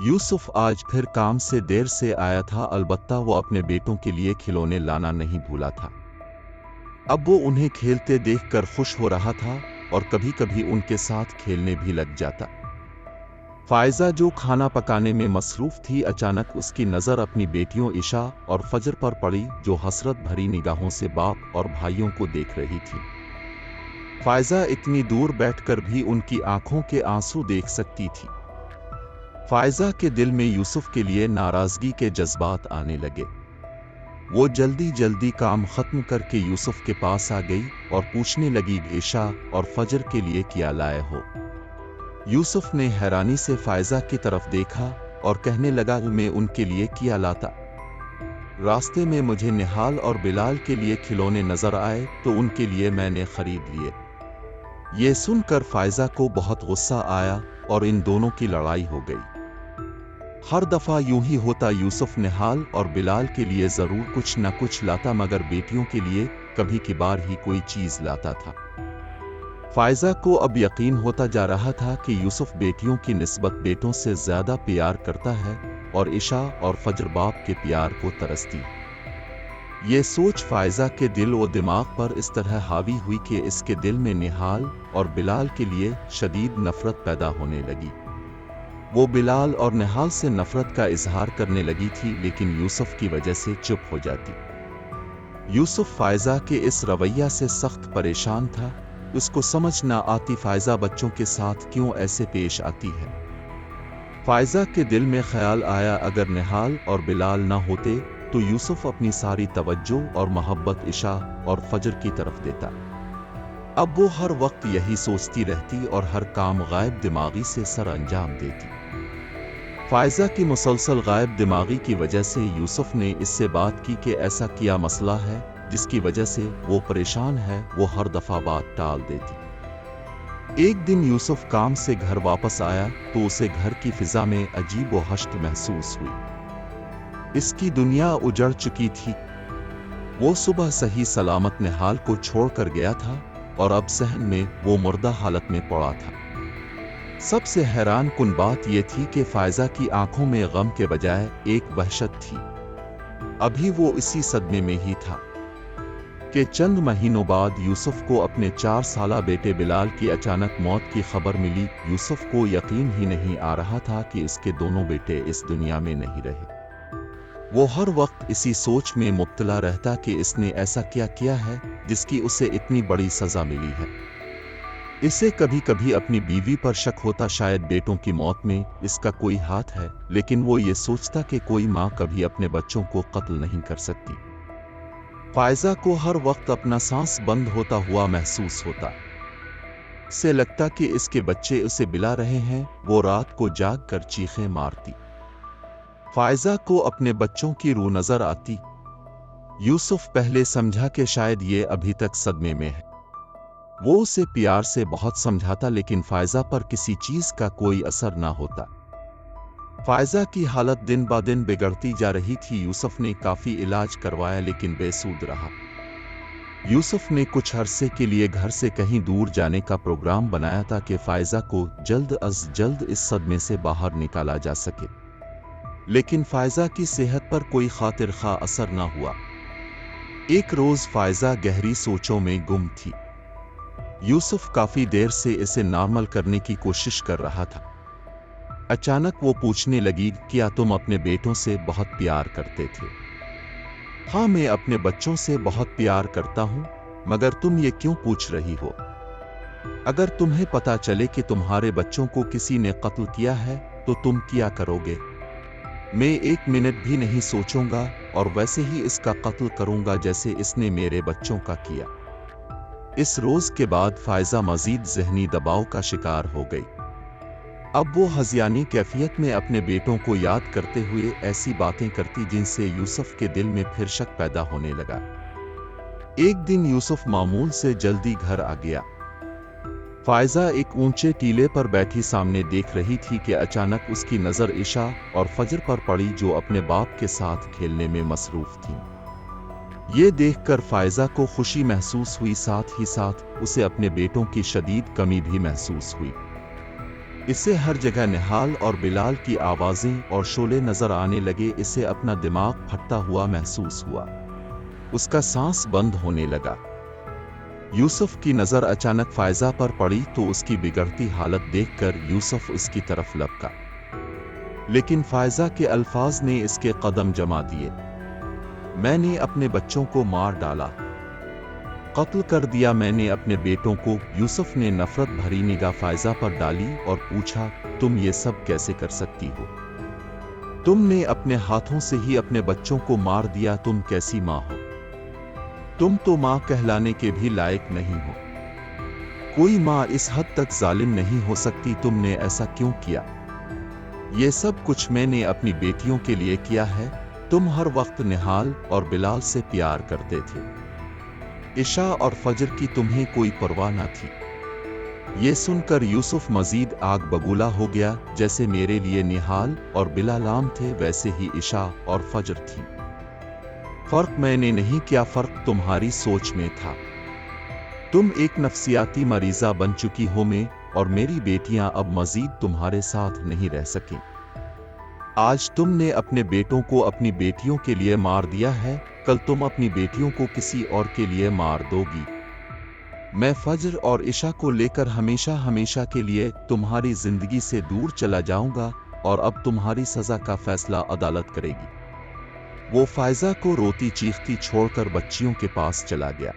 यूसुफ आज फिर काम से देर से आया था, अलबत्ता वो अपने बेटों के लिए खिलौने लाना नहीं भूला था। अब वो उन्हें खेलते देखकर खुश हो रहा था और कभी-कभी उनके साथ खेलने भी लग जाता। फायजा जो खाना पकाने में मसरूफ थी, अचानक उसकी नज़र अपनी बेटियों ईशा और फजर पर पड़ी, जो हसरत भरी निगाहों से बाप और भाइयों को देख रही थी। फायजा इतनी दूर बैठकर भी उनकी आंखों के आंसू देख सकती थी। फायजा के दिल में यूसुफ के लिए नाराजगी के जज्बात आने लगे। वो जल्दी जल्दी काम खत्म करके यूसुफ के पास आ गई और पूछने लगी, ईशा और फजर के लिए क्या लाए हो? यूसुफ ने हैरानी से फायजा की तरफ देखा और कहने लगा, मैं उनके लिए क्या लाता? रास्ते में मुझे निहाल और बिलाल के लिए खिलौने नजर आए तो उनके लिए मैंने खरीद लिए। ये सुनकर फायजा को बहुत गुस्सा आया और इन दोनों की लड़ाई हो गई। हर दफा यूं ही होता, यूसुफ निहाल और बिलाल के लिए जरूर कुछ न कुछ लाता, मगर बेटियों के लिए कभी कभार ही कोई चीज लाता था। फायजा को अब यकीन होता जा रहा था कि यूसुफ बेटियों की निस्बत बेटों से ज्यादा प्यार करता है और ईशा और फजर बाप के प्यार को तरसती। ये सोच फायजा के दिल और दिमाग पर इस तरह हावी हुई कि इसके दिल में निहाल और बिलाल के लिए शदीद नफरत पैदा होने लगी। वो बिलाल और निहाल से नफरत का इजहार करने लगी थी, लेकिन यूसुफ की वजह से चुप हो जाती। यूसुफ फायजा के इस रवैया से सख्त परेशान था। उसको समझ ना आती फायजा बच्चों के साथ क्यों ऐसे पेश आती है। फायजा के दिल में ख्याल आया, अगर निहाल और बिलाल ना होते तो यूसुफ अपनी सारी तवज्जो और मोहब्बत ईशा और फजर की तरफ देता। अब वो हर वक्त यही सोचती रहती और हर काम गायब दिमागी से सर अंजाम देती। फायजा की मुसलसल गायब दिमागी की वजह से यूसुफ ने इससे बात की कि ऐसा क्या मसला है जिसकी वजह से वो परेशान है। वो हर दफा बात टाल देती। एक दिन यूसुफ काम से घर वापस आया तो उसे घर की फिजा में अजीब व हश्त महसूस हुई। इसकी दुनिया उजड़ चुकी थी। वो सुबह सही सलामत निहाल को छोड़कर गया था और अब सहन में वो मुर्दा हालत में पड़ा था। सबसे हैरान कुन बात यह थी कि फायजा की आंखों में गम के बजाय एक वहशत थी। अभी वो इसी सदमे में ही था कि चंद महीनों बाद यूसुफ को अपने 4 साला बेटे बिलाल की अचानक मौत की खबर मिली। यूसुफ को यकीन ही नहीं आ रहा था कि इसके दोनों बेटे इस दुनिया में नहीं रहे। वो हर वक्त इसी सोच में मुब्तला रहता कि इसने ऐसा क्या किया है जिसकी उसे इतनी बड़ी सजा मिली है। इसे कभी कभी अपनी बीवी पर शक होता, शायद बेटों की मौत में इसका कोई हाथ है, लेकिन वो ये सोचता कि कोई माँ कभी अपने बच्चों को कत्ल नहीं कर सकती। फायजा को हर वक्त अपना सांस बंद होता हुआ महसूस होता। से लगता कि इसके बच्चे उसे बिला रहे हैं। वो रात को जाग कर चीखें मारती। फायजा को अपने बच्चों की रूह नजर आती। यूसुफ पहले समझा कि शायद ये अभी तक सदमे में है। वो उसे प्यार से बहुत समझाता, लेकिन फायजा पर किसी चीज का कोई असर ना होता। फायजा की हालत दिन ब दिन बिगड़ती जा रही थी। यूसुफ ने काफी इलाज करवाया, लेकिन बेसूद रहा। यूसुफ ने कुछ अरसे के लिए घर से कहीं दूर जाने का प्रोग्राम बनाया था कि फायजा को जल्द अज जल्द इस सदमे से बाहर निकाला जा सके, लेकिन फायजा की सेहत पर कोई खातिर खा असर ना हुआ। एक रोज फायजा गहरी सोचों में गुम थी। यूसुफ काफी देर से इसे नॉर्मल करने की कोशिश कर रहा था। अचानक वो पूछने लगी, क्या तुम अपने बेटों से बहुत प्यार करते थे? हाँ, मैं अपने बच्चों से बहुत प्यार करता हूँ, मगर तुम ये क्यों पूछ रही हो? अगर तुम्हें पता चले कि तुम्हारे बच्चों को किसी ने कत्ल किया है तो तुम क्या करोगे? मैं 1 मिनट भी नहीं सोचूंगा और वैसे ही इसका कत्ल करूंगा जैसे इसने मेरे बच्चों का किया। इस रोज के बाद फायजा मजीद जहनी दबाव का शिकार हो गई। अब वो हज़ियानी कैफियत में अपने बेटों को याद करते हुए ऐसी बातें करती जिनसे यूसुफ के दिल में फिर शक पैदा होने लगा। एक दिन यूसुफ मामूल से जल्दी घर आ गया। फायजा एक ऊंचे टीले पर बैठी सामने देख रही थी कि अचानक उसकी नजर ईशा और फजर पर पड़ी, जो अपने बाप के साथ खेलने में मसरूफ थीं। ये देखकर फायजा को खुशी महसूस हुई, साथ ही साथ उसे अपने बेटों की शदीद कमी भी महसूस हुई। इसे हर जगह निहाल और बिलाल की आवाजें और शोले नजर आने लगे। इसे अपना दिमाग फटता हुआ महसूस हुआ। उसका सांस बंद होने लगा। यूसुफ की नजर अचानक फायजा पर पड़ी तो उसकी बिगड़ती हालत देखकर यूसुफ उसकी तरफ लपका, लेकिन फायजा के अल्फाज ने इसके कदम जमा दिए। मैंने अपने बच्चों को मार डाला, कत्ल कर दिया मैंने अपने बेटों को। यूसुफ ने नफरत भरी निगाह फायजा पर डाली और पूछा, तुम ये सब कैसे कर सकती हो? तुमने अपने हाथों से ही अपने बच्चों को मार दिया। तुम कैसी माँ हो? तुम तो माँ कहलाने के भी लायक नहीं हो। कोई माँ इस हद तक जालिम नहीं हो सकती। तुमने ऐसा क्यों किया? ये सब कुछ मैंने अपनी बेटियों के लिए किया है। तुम हर वक्त निहाल और बिलाल से प्यार करते थे। इशा और फजर की तुम्हें कोई परवाह न थी। ये सुनकर यूसुफ मजीद आग बबूला हो गया। जैसे मेरे लिए निहाल और बिलाल थे, वैसे ही इशा और फजर थी। फर्क मैंने नहीं किया, फर्क तुम्हारी सोच में था। तुम एक नफ्सियाती मरीजा बन चुकी हो। मैं और मेरी बेटियां अब मजीद तुम्हारे साथ नहीं रह सकें। आज तुमने अपने बेटों को अपनी बेटियों के लिए मार दिया है, कल तुम अपनी बेटियों को किसी और के लिए मार दोगी। मैं फजर और इशा को लेकर हमेशा हमेशा के लिए तुम्हारी जिंदगी से दूर चला जाऊंगा और अब तुम्हारी सजा का फैसला अदालत करेगी। वो फायजा को रोती चीखती छोड़कर बच्चियों के पास चला गया।